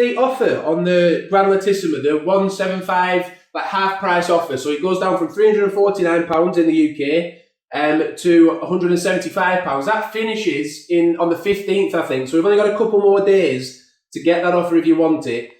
the offer on the Gran Lattissima, the 175 like half price offer. So it goes down from £349 in the UK to £175. That finishes on the 15th, I think. So we've only got a couple more days to get that offer if you want it.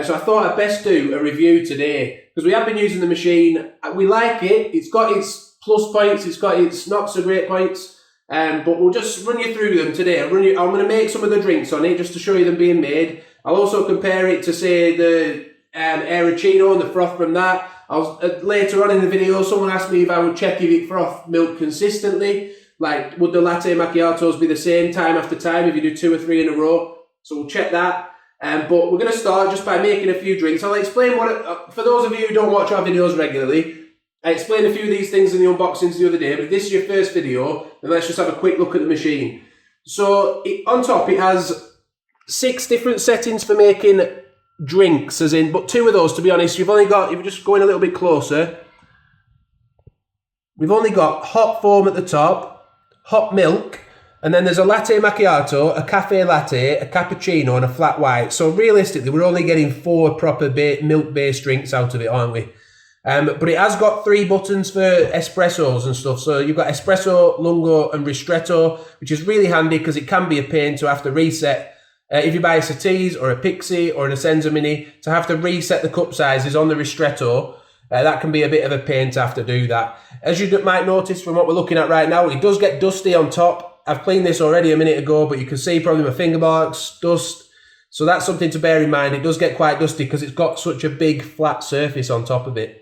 So I thought I'd best do a review today because we have been using the machine. We like it. It's got its plus points. It's got its not so great points. But we'll just run you through them today. I'm going to make some of the drinks on it just to show you them being made. I'll also compare it to, say, the Arancino and the froth from that. Later on in the video, someone asked me if I would check if it froth milk consistently. Like, would the latte macchiatos be the same time after time if you do 2 or 3 in a row? So we'll check that. But we're going to start just by making a few drinks. I'll explain for those of you who don't watch our videos regularly, I explained a few of these things in the unboxings the other day, but if this is your first video, then let's just have a quick look at the machine. So on top it has 6 different settings for making drinks, but 2 of those, to be honest, if you just go in a little bit closer, we've only got hot foam at the top, hot milk, and then there's a latte macchiato, a cafe latte, a cappuccino, and a flat white. So realistically, we're only getting 4 proper milk-based drinks out of it, aren't we? But it has got 3 buttons for espressos and stuff. So you've got espresso, lungo, and ristretto, which is really handy because it can be a pain to have to reset. If you buy a Satisse or a Pixie or an Essenza Mini, to have to reset the cup sizes on the ristretto, that can be a bit of a pain to have to do that. As you might notice from what we're looking at right now, it does get dusty on top. I've cleaned this already a minute ago, but you can see probably my finger marks, dust. So that's something to bear in mind. It does get quite dusty because it's got such a big flat surface on top of it.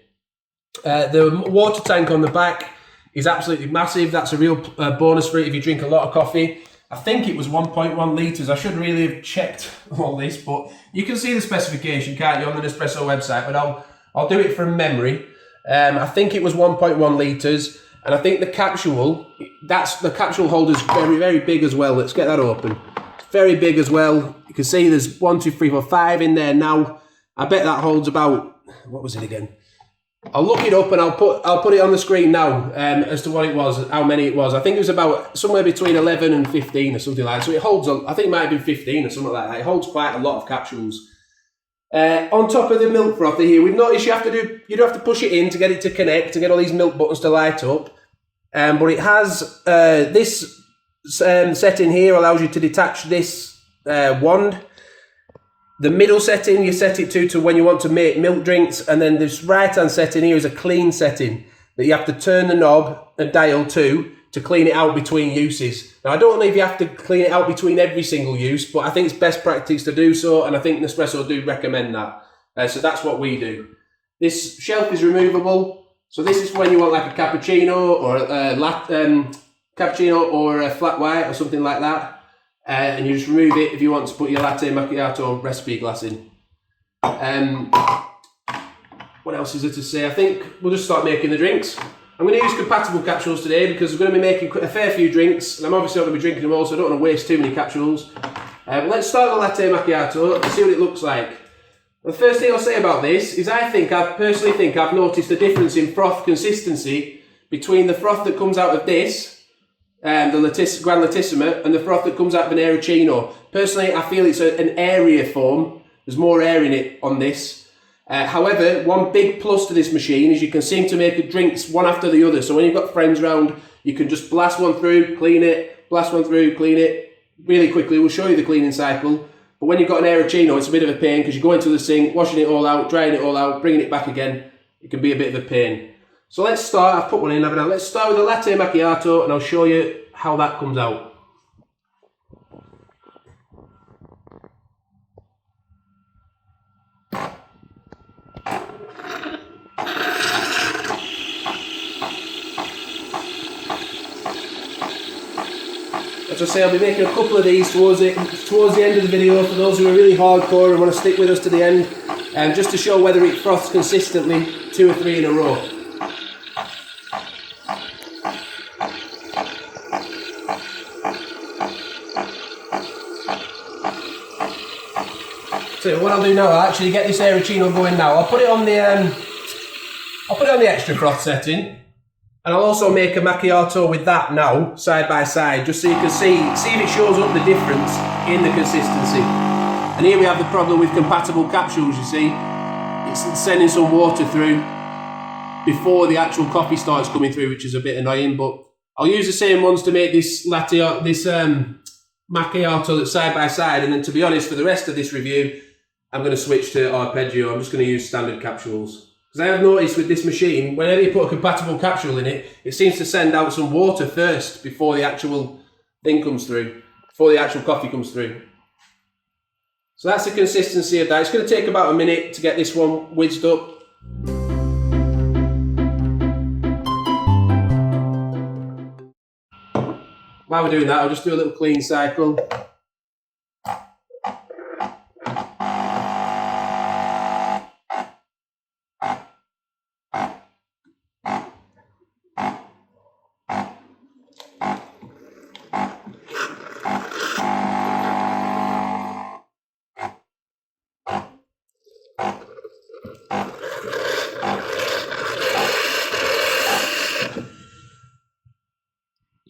The water tank on the back is absolutely massive. That's a real bonus for it if you drink a lot of coffee. I think it was 1.1 litres. I should really have checked all this, but you can see the specification, can't you, on the Nespresso website, but I'll do it from memory. I think it was 1.1 litres, and I think the capsule holder's very, very big as well. Let's get that open. It's very big as well. You can see there's 1, 2, 3, 4, 5 in there now. I bet that holds about, what was it again? I'll look it up and I'll put it on the screen now as to what it was, how many it was. I think it was about somewhere between 11 and 15 or something like that. So it holds, I think it might have been 15 or something like that. It holds quite a lot of capsules. On top of the milk frother here, we've noticed you do have to push it in to get it to connect, to get all these milk buttons to light up. But it has this setting here allows you to detach this wand. The middle setting, you set it to when you want to make milk drinks, and then this right-hand setting here is a clean setting that you have to turn the knob and dial to clean it out between uses. Now, I don't know if you have to clean it out between every single use, but I think it's best practice to do so, and I think Nespresso do recommend that. So that's what we do. This shelf is removable, so this is when you want like a cappuccino or a flat white or something like that. And you just remove it if you want to put your latte macchiato recipe glass in. What else is there to say? I think we'll just start making the drinks. I'm going to use compatible capsules today because we're going to be making a fair few drinks, and I'm obviously not going to be drinking them all, so I don't want to waste too many capsules. But let's start the latte macchiato and see what it looks like. The first thing I'll say about this is I personally think I've noticed a difference in froth consistency between the froth that comes out of this, the Gran Lattissima, and the froth that comes out of an Arancino. Personally, I feel it's an airier form. There's more air in it on this. However, one big plus to this machine is you can seem to make drinks one after the other. So when you've got friends around, you can just blast one through, clean it, blast one through, clean it really quickly. We'll show you the cleaning cycle. But when you've got an Arancino, it's a bit of a pain because you go into the sink, washing it all out, drying it all out, bringing it back again. It can be a bit of a pain. So let's start. I've put one in, haven't I? Let's start with the latte macchiato and I'll show you how that comes out. As I say, I'll be making a couple of these towards the end of the video for those who are really hardcore and want to stick with us to the end, just to show whether it froths consistently 2 or 3 in a row. So what I'll do now, I'll actually get this Arancino going now. I'll put it on the extra froth setting, and I'll also make a macchiato with that now, side by side, just so you can see if it shows up the difference in the consistency. And here we have the problem with compatible capsules, you see. It's sending some water through before the actual coffee starts coming through, which is a bit annoying, but I'll use the same ones to make this latte, this macchiato that's side by side, and then to be honest, for the rest of this review, I'm going to switch to arpeggio. I'm just going to use standard capsules. Because I have noticed with this machine, whenever you put a compatible capsule in it, it seems to send out some water first before the actual thing comes through, before the actual coffee comes through. So that's the consistency of that. It's going to take about a minute to get this one whizzed up. While we're doing that, I'll just do a little clean cycle.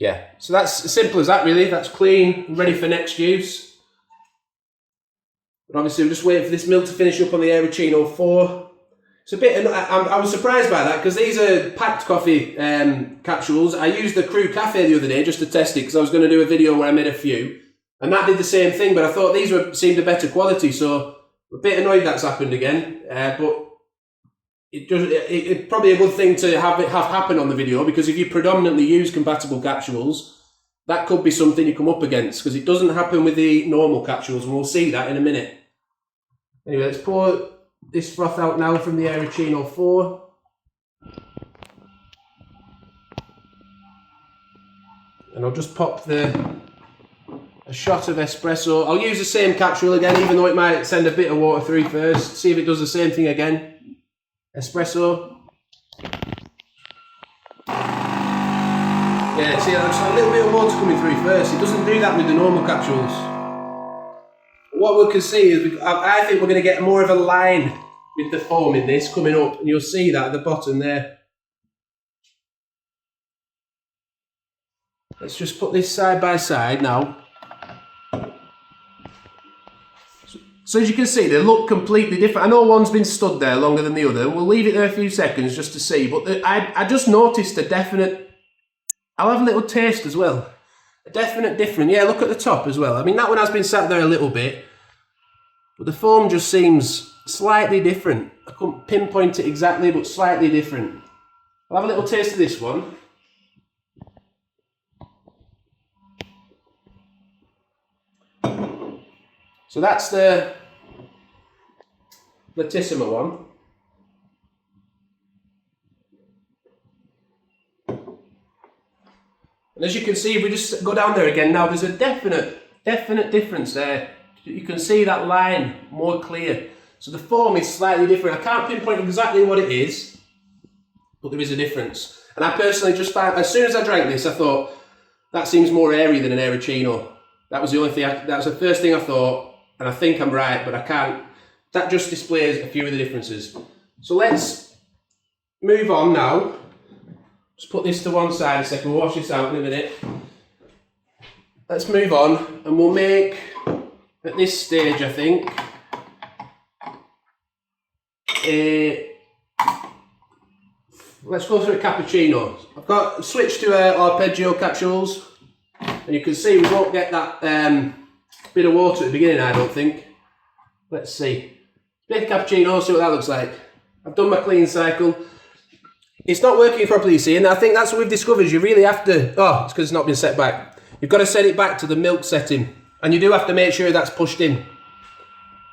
Yeah, so that's as simple as that really. That's clean, ready for next use. But obviously we're just waiting for this milk to finish up on the Aerochino 4. It's a bit, I was surprised by that because these are packed coffee capsules. I used the Crew Cafe the other day just to test it because I was going to do a video where I made a few. And that did the same thing, but I thought these seemed a better quality, so I'm a bit annoyed that's happened again. But it's probably a good thing to have happen on the video, because if you predominantly use compatible capsules, that could be something you come up against, because it doesn't happen with the normal capsules, and we'll see that in a minute. Anyway, let's pour this froth out now from the Aerochino 4. And I'll just pop a shot of espresso. I'll use the same capsule again, even though it might send a bit of water through first. See if it does the same thing again. Espresso. Yeah, see, there's a little bit of water coming through first. It doesn't do that with the normal capsules. What we can see is, I think we're going to get more of a line with the foam in this coming up, and you'll see that at the bottom there. Let's just put this side by side now. So as you can see, they look completely different. I know one's been stood there longer than the other. We'll leave it there a few seconds just to see. But I just noticed a definite... I'll have a little taste as well. A definite difference. Yeah, look at the top as well. I mean, that one has been sat there a little bit. But the foam just seems slightly different. I couldn't pinpoint it exactly, but slightly different. I'll have a little taste of this one. So that's the Lattissima one. And as you can see, if we just go down there again now, there's a definite difference there. You can see that line more clear. So the foam is slightly different. I can't pinpoint exactly what it is, but there is a difference. And I personally just found, as soon as I drank this, I thought, that seems more airy than an Aerochino. That was the only thing, that was the first thing I thought. And I think I'm right, but I can't. That just displays a few of the differences. So let's move on now. Just put this to one side a second. We'll wash this out in a minute. Let's move on, and we'll make, at this stage, I think, let's go through a cappuccino. I've got switched to arpeggio capsules, and you can see we won't get that bit of water at the beginning, I don't think. Let's see. Make a cappuccino, see what that looks like. I've done my clean cycle. It's not working properly, you see, and I think that's what we've discovered. You really have to, oh, it's because it's not been set back. You've got to set it back to the milk setting, and you do have to make sure that's pushed in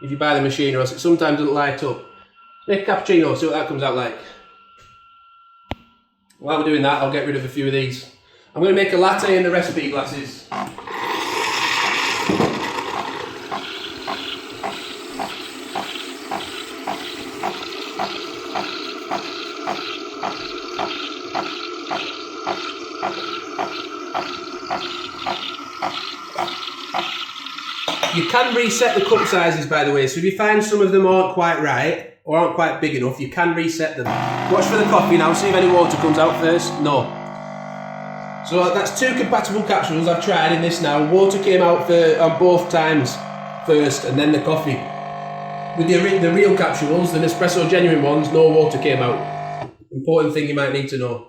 if you buy the machine, or else it sometimes doesn't light up. Make a cappuccino, see what that comes out like. While we're doing that, I'll get rid of a few of these. I'm going to make a latte in the recipe glasses. You can reset the cup sizes, by the way, so if you find some of them aren't quite right, or aren't quite big enough, you can reset them. Watch for the coffee now, see if any water comes out first. No. So that's 2 compatible capsules I've tried in this now. Water came out on both times. first and then the coffee. With the real capsules, the Nespresso genuine ones, no water came out. Important thing you might need to know.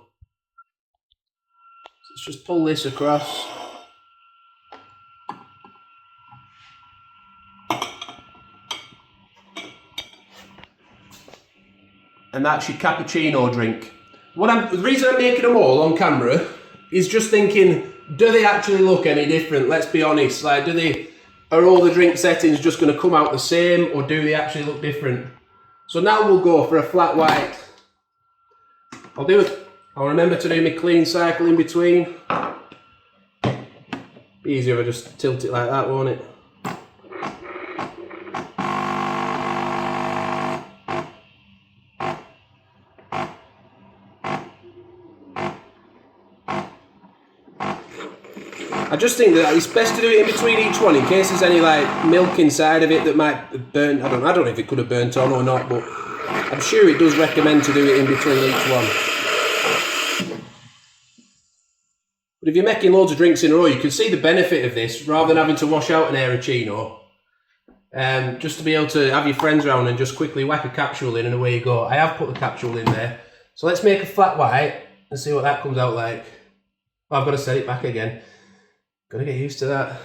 Let's just pull this across. And that's your cappuccino drink. The reason I'm making them all on camera is just thinking, do they actually look any different? Let's be honest. Like, are all the drink settings just going to come out the same, or do they actually look different? So now we'll go for a flat white. I'll remember to do my clean cycle in between. Be easier if I just tilt it like that, won't it? I just think that it's best to do it in between each one in case there's any like milk inside of it that might burn. I don't know if it could have burnt on or not, but I'm sure it does recommend to do it in between each one. But if you're making loads of drinks in a row, you can see the benefit of this rather than having to wash out an Aeroccino. Just to be able to have your friends around and just quickly whack a capsule in and away you go. I have put the capsule in there. So let's make a flat white and see what that comes out like. Oh, I've got to set it back again. Gotta get used to that.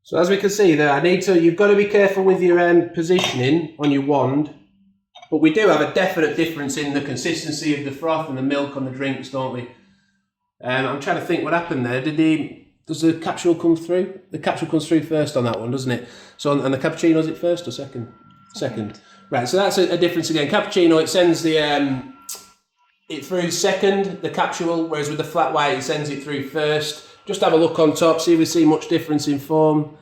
So as we can see there, you've got to be careful with your positioning on your wand, but we do have a definite difference in the consistency of the froth and the milk on the drinks, don't we? I'm trying to think what happened there. Does the capsule come through? The capsule comes through first on that one, doesn't it? So and the cappuccino, is it first or second? Second. Right, so that's a difference again. Cappuccino, it sends it through second, the capsule, whereas with the flat white, it sends it through first. Just have a look on top, see if we see much difference in form.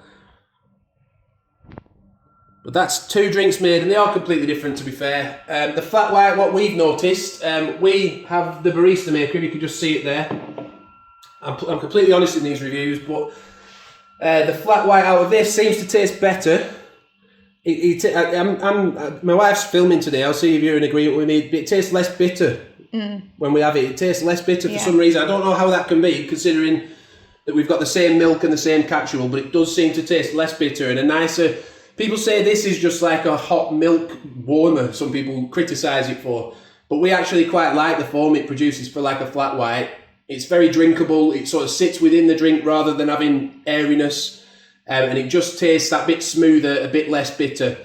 But that's two drinks made, and they are completely different, to be fair. The flat white, what we've noticed, we have the barista maker, you can just see it there. I'm completely honest in these reviews, but the flat white out of this seems to taste better. My wife's filming today, I'll see if you're in agreement with me, but it tastes less bitter when we have it. It tastes less bitter for some reason. I don't know how that can be, considering that we've got the same milk and the same capsule, but it does seem to taste less bitter and a nicer... People say this is just like a hot milk warmer, some people criticise it for, but we actually quite like the foam it produces for like a flat white. It's very drinkable, it sort of sits within the drink rather than having airiness, and it just tastes that bit smoother, a bit less bitter.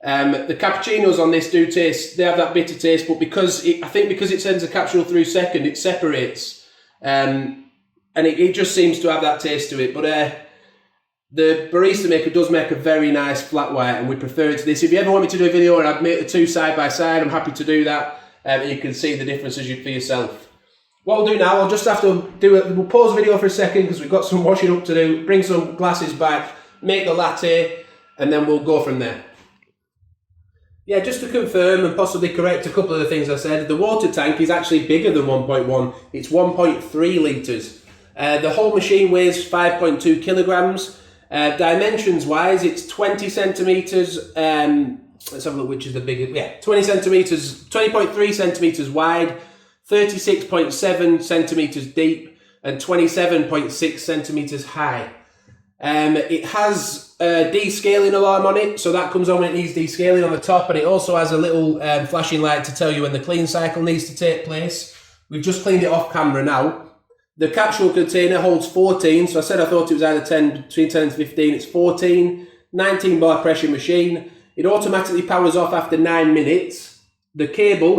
The cappuccinos on this do taste, they have that bitter taste, but because it sends a capsule through second, it separates, and it just seems to have that taste to it. But the barista maker does make a very nice flat white, and we prefer it to this. If you ever want me to do a video and I'd make the two side by side, I'm happy to do that, and you can see the differences for yourself. What we'll do now, I'll just have to we'll pause the video for a second because we've got some washing up to do, bring some glasses back, make the latte, and then we'll go from there. Yeah, just to confirm and possibly correct a couple of the things I said, the water tank is actually bigger than 1.1, it's 1.3 litres. The whole machine weighs 5.2 kilograms. Dimensions wise, it's 20 centimeters. Let's have a look which is the bigger. Yeah, 20 centimeters, 20.3 centimeters wide, 36.7 centimeters deep, and 27.6 centimeters high. It has a descaling alarm on it, so that comes on when it needs descaling on the top, and it also has a little flashing light to tell you when the clean cycle needs to take place. We've just cleaned it off camera now. The capsule container holds 14, so I said I thought it was either 10, between 10 and 15, it's 14, 19 bar pressure machine. It automatically powers off after 9 minutes. The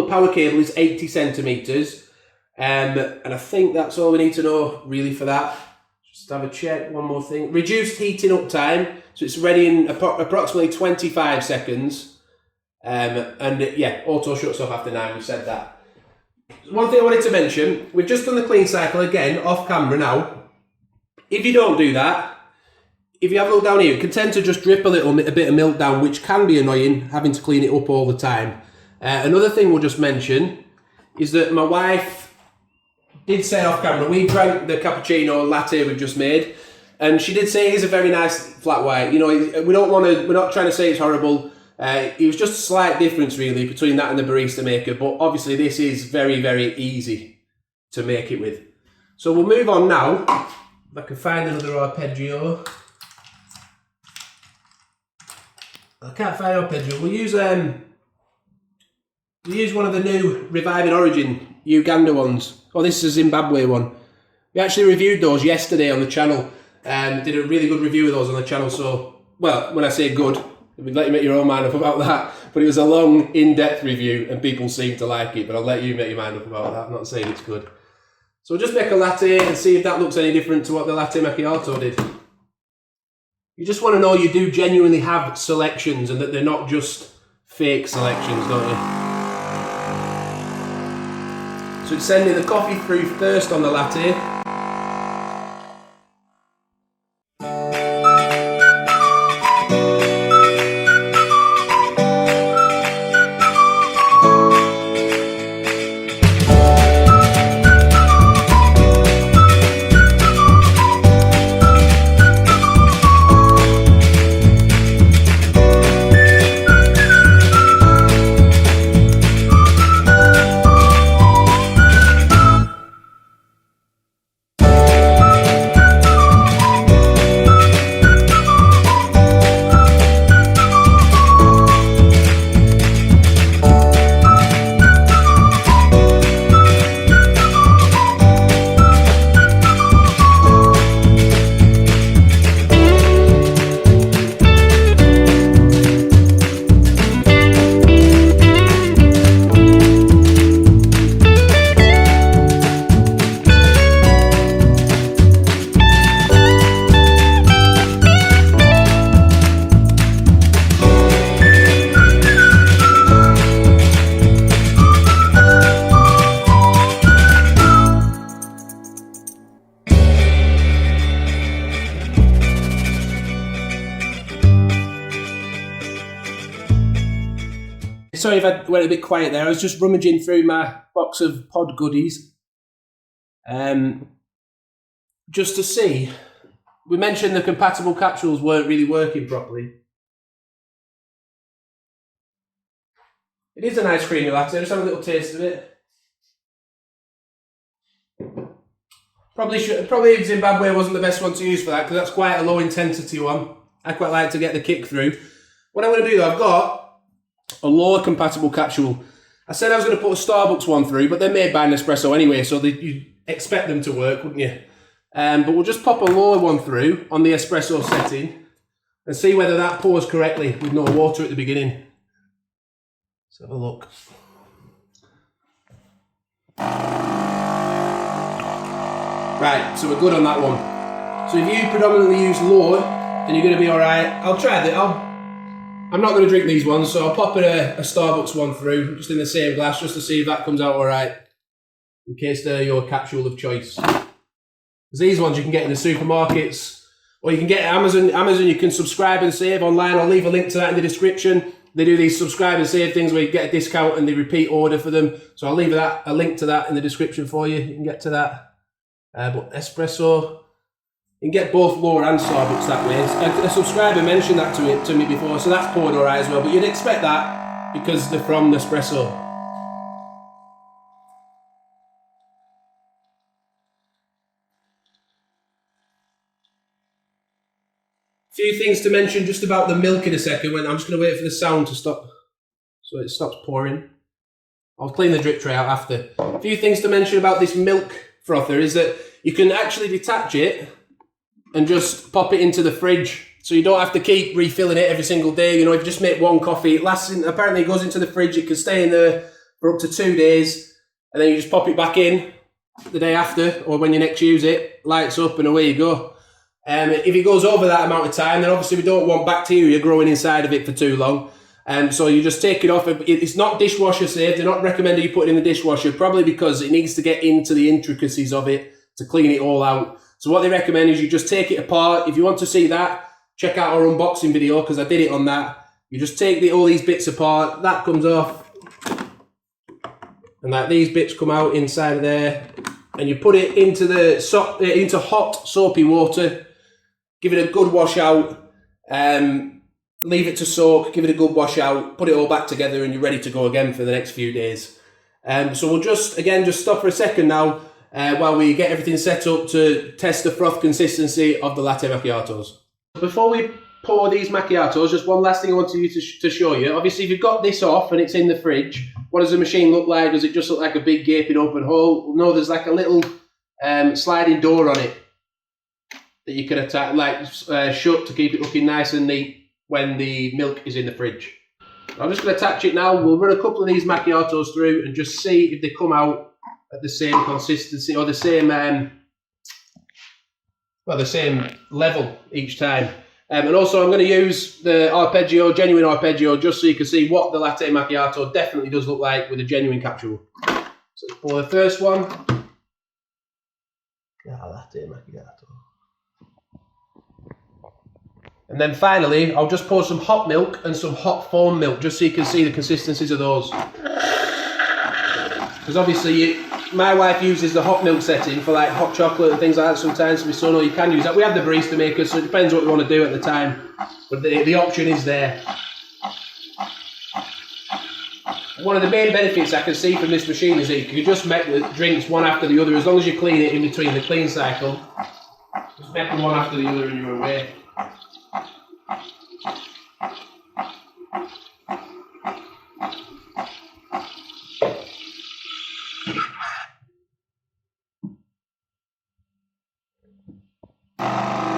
power cable is 80 centimeters. And I think that's all we need to know really for that. Just have a check, one more thing. Reduced heating up time, so it's ready in approximately 25 seconds. And yeah, auto shuts off after 9, we've said that. One thing I wanted to mention, we've just done the clean cycle again, off camera now. If you don't do that, if you have a look down here, it can tend to just drip a bit of milk down, which can be annoying, having to clean it up all the time. Another thing we'll just mention is that my wife did say off camera, we drank the cappuccino latte we've just made, and she did say it is a very nice flat white. You know, we're not trying to say it's horrible. It was just a slight difference really between that and the barista maker, but obviously this is very, very easy to make it with. So we'll move on now. If I can find another arpeggio. I can't find arpeggio. We'll use one of the new Reviving Origin Uganda ones. Oh, this is a Zimbabwe one. We actually reviewed those yesterday on the channel. Did a really good review of those on the channel. So, well, when I say good, we'd let you make your own mind up about that. But it was a long, in-depth review, and people seemed to like it. But I'll let you make your mind up about that. I'm not saying it's good. So we'll just make a latte and see if that looks any different to what the latte macchiato did. You just want to know you do genuinely have selections and that they're not just fake selections, don't you? So it's sending the coffee through first on the latte. Sorry if I went a bit quiet there. I was just rummaging through my box of pod goodies. Just to see. We mentioned the compatible capsules weren't really working properly. It is a nice creamy latte. Just have a little taste of it. Probably Zimbabwe wasn't the best one to use for that, because that's quite a low intensity one. I quite like to get the kick through. What I'm going to do though, I've got a lower compatible capsule. I said I was going to put a Starbucks one through, but they're made by Nespresso anyway, so you'd expect them to work, wouldn't you? But we'll just pop a lower one through on the espresso setting and see whether that pours correctly with no water at the beginning. Let's have a look. Right, so we're good on that one. So if you predominantly use lower, then you're going to be alright. I'll try that. I'm not going to drink these ones, so I'll pop a Starbucks one through, just in the same glass, just to see if that comes out alright, in case they're your capsule of choice. Because these ones you can get in the supermarkets, or you can get at Amazon. Amazon you can subscribe and save online. I'll leave a link to that in the description. They do these subscribe and save things where you get a discount and they repeat order for them. So I'll leave a link to that in the description for you. You can get to that. But espresso, you can get both lower and Starbucks that way. A subscriber mentioned that to me before, so that's poured alright as well. But you'd expect that because they're from Nespresso. Few things to mention just about the milk in a second. I'm just going to wait for the sound to stop so it stops pouring. I'll clean the drip tray out after. A few things to mention about this milk frother is that you can actually detach it and just pop it into the fridge, so you don't have to keep refilling it every single day. You know, if you just make one coffee, apparently it goes into the fridge, it can stay in there for up to 2 days, and then you just pop it back in, the day after, or when you next use it, lights up and away you go. If it goes over that amount of time, then obviously we don't want bacteria growing inside of it for too long. So you just take it off. It's not dishwasher safe. They're not recommending you put it in the dishwasher, probably because it needs to get into the intricacies of it to clean it all out. So what they recommend is you just take it apart. If you want to see that, check out our unboxing video, because I did it on that. You just take all these bits apart. That comes off. And like these bits come out inside of there. And you put it into hot soapy water. Give it a good wash out. Leave it to soak, give it a good wash out, put it all back together, and you're ready to go again for the next few days. So we'll just stop for a second now while we get everything set up to test the froth consistency of the latte macchiatos. Before we pour these macchiatos, just one last thing I wanted you to show you. Obviously, if you've got this off and it's in the fridge, what does the machine look like? Does it just look like a big gaping open hole? No, there's like a little sliding door on it that you can attach, like shut, to keep it looking nice and neat when the milk is in the fridge. I'm just going to attach it now. We'll run a couple of these macchiatos through and just see if they come out at the same consistency or the same the same level each time. And also I'm going to use the arpeggio, genuine arpeggio, just so you can see what the latte macchiato definitely does look like with a genuine capsule. So for the first one, latte macchiato. And then finally, I'll just pour some hot milk and some hot foam milk, just so you can see the consistencies of those. Because obviously, my wife uses the hot milk setting for like hot chocolate and things like that sometimes. My son, or you can use that. We have the barista maker, so it depends what we want to do at the time. But the option is there. One of the main benefits I can see from this machine is that you can just make the drinks one after the other, as long as you clean it in between the clean cycle. Just make them one after the other and you're away.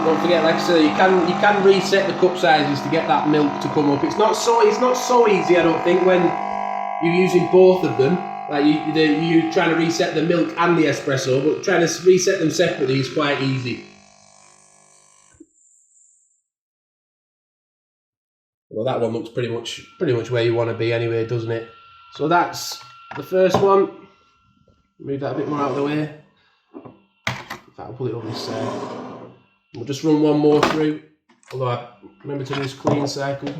Don't forget, like I say, you can reset the cup sizes to get that milk to come up. It's not so easy, I don't think, when you're using both of them. Like you trying to reset the milk and the espresso, but trying to reset them separately is quite easy. Well, that one looks pretty much where you want to be anyway, doesn't it? So that's the first one. Move that a bit more out of the way. In fact, I'll pull it over this side. We'll just run one more through. Although I remember to do this clean cycle.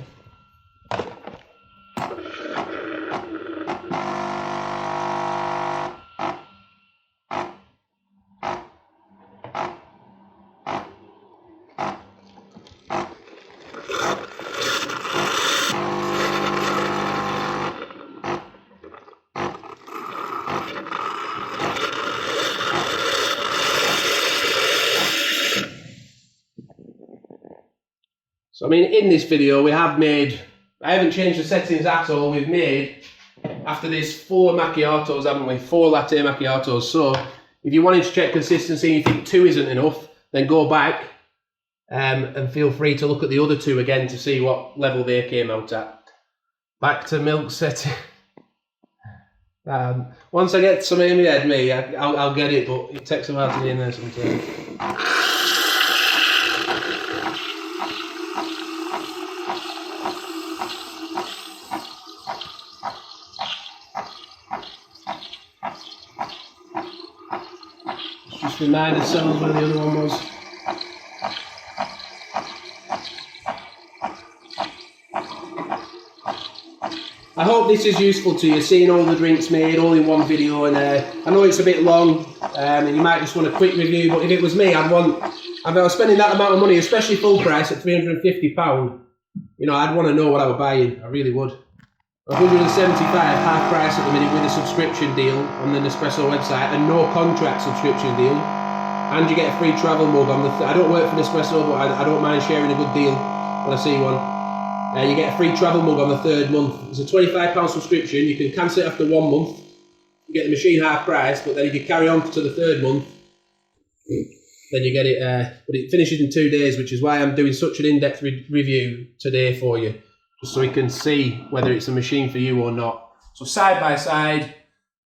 So I mean, in this video I haven't changed the settings at all. We've made, after this, 4 macchiatos, haven't we? 4 latte macchiatos. So if you wanted to check consistency and you think 2 isn't enough, then go back and feel free to look at the other 2 again to see what level they came out at. Back to milk setting. Once I get some in my head, I'll get it, but it takes a while to get in there sometimes. Just remind ourselves where the other one was. I hope this is useful to you, seeing all the drinks made all in one video. And I know it's a bit long, and you might just want a quick review. But if it was me, if I was spending that amount of money, especially full price at £350, you know, I'd want to know what I was buying. I really would. 175 half price at the minute with a subscription deal on the Nespresso website, and no contract subscription deal, and you get a free travel mug on the I don't work for Nespresso, but I don't mind sharing a good deal when I see one. You get a free travel mug on the 3rd month. It's a £25 subscription. You can cancel it after 1 month. You get the machine half price, but then if you carry on to the 3rd month, then you get it, but it finishes in 2 days, which is why I'm doing such an in-depth review today for you, just so we can see whether it's a machine for you or not. So side by side,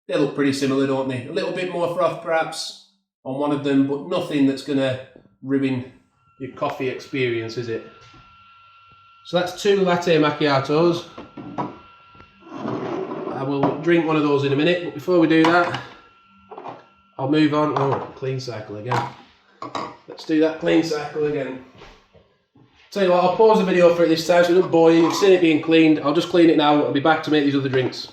They look pretty similar, don't they? A little bit more froth perhaps on one of them, but nothing that's going to ruin your coffee experience, is it? So that's 2 latte macchiatos. I will drink one of those in a minute, but before we do that, I'll move on. Oh, clean cycle again. Let's do that clean cycle again. Tell you what, I'll pause the video for it this time so it doesn't bore you. You've seen it being cleaned. I'll just clean it now. I'll be back to make these other drinks.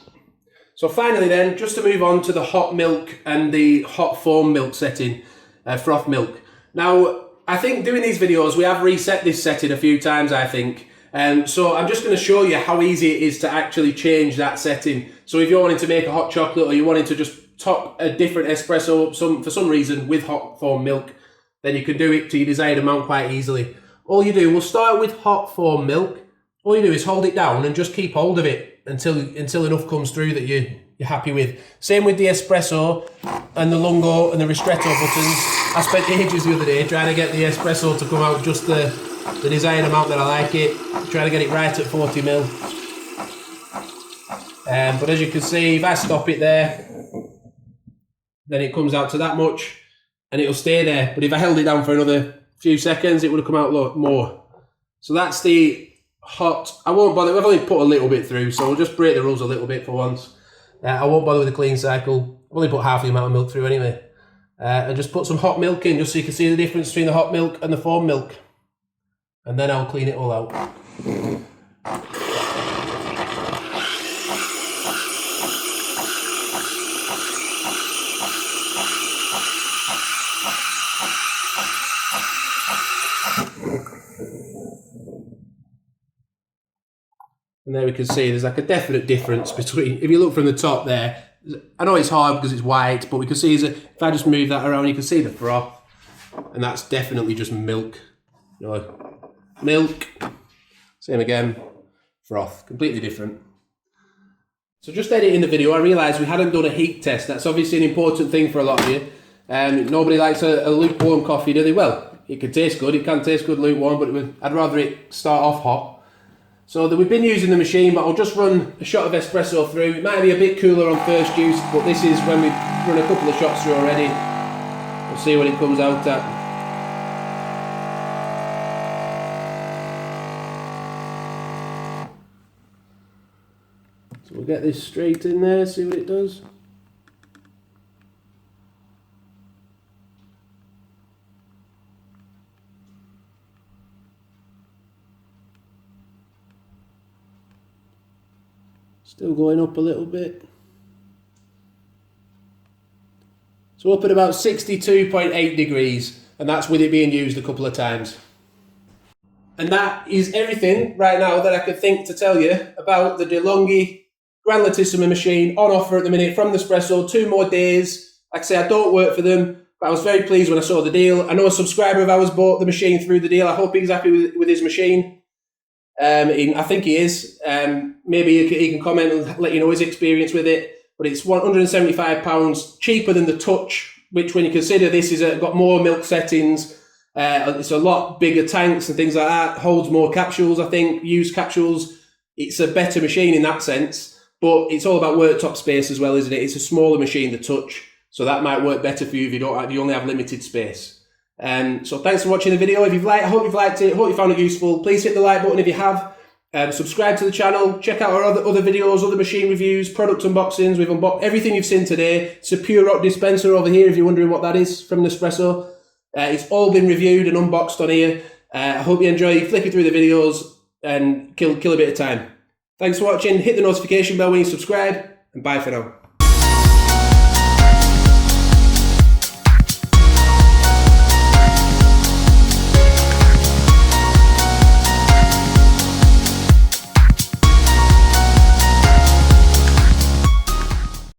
So finally then, just to move on to the hot milk and the hot foam milk setting, froth milk. Now, I think doing these videos, we have reset this setting a few times, I think. So I'm just going to show you how easy it is to actually change that setting. So if you're wanting to make a hot chocolate or you're wanting to just top a different espresso for some reason with hot foam milk, then you can do it to your desired amount quite easily. All you do, we'll start with hot foam milk. All you do is hold it down and just keep hold of it until enough comes through that you're happy with. Same with the espresso and the lungo and the ristretto buttons. I spent ages the other day trying to get the espresso to come out just the desired amount that I like it. Trying to get it right at 40 mil. But as you can see, if I stop it there, then it comes out to that much and it'll stay there. But if I held it down for another few seconds, it would have come out more. So that's the hot. I won't bother. We've only put a little bit through, so we'll just break the rules a little bit for once. I won't bother with the clean cycle. I've only put half the amount of milk through anyway. And just put some hot milk in just so you can see the difference between the hot milk and the foam milk. And then I'll clean it all out. And there we can see there's like a definite difference between, if you look from the top there, I know it's hard because it's white, but we can see if I just move that around, you can see the froth. And that's definitely just milk. You know, milk, same again, froth, completely different. So just editing the video, I realised we hadn't done a heat test. That's obviously an important thing for a lot of you. Nobody likes a lukewarm coffee, do they? Well, it can taste good, lukewarm, but I'd rather it start off hot. So we've been using the machine, but I'll just run a shot of espresso through. It might be a bit cooler on first use, but this is when we've run a couple of shots through already. We'll see what it comes out at. So we'll get this straight in there, see what it does. Still going up a little bit. So up at about 62.8 degrees, and that's with it being used a couple of times. And that is everything right now that I could think to tell you about the DeLonghi Gran Lattissima machine on offer at the minute from Nespresso. 2 more days. Like I say, I don't work for them, but I was very pleased when I saw the deal. I know a subscriber of ours bought the machine through the deal. I hope he's happy with his machine. I think he is. Maybe he can comment and let you know his experience with it. But it's £175 cheaper than the Touch, which when you consider this is got more milk settings, it's a lot bigger tanks and things like that, holds more capsules, I think, used capsules. It's a better machine in that sense, but it's all about worktop space as well, isn't it? It's a smaller machine, the Touch, so that might work better for you if you only have limited space. So thanks for watching the video. If you've liked, I hope you've liked it. I hope you found it useful. Please hit the like button if you have. Subscribe to the channel. Check out our other videos, other machine reviews, product unboxings. We've unboxed everything you've seen today. It's a Pure Rock dispenser over here if you're wondering what that is from Nespresso. It's all been reviewed and unboxed on here. I hope you enjoy flipping through the videos and kill a bit of time. Thanks for watching. Hit the notification bell when you subscribe, and bye for now.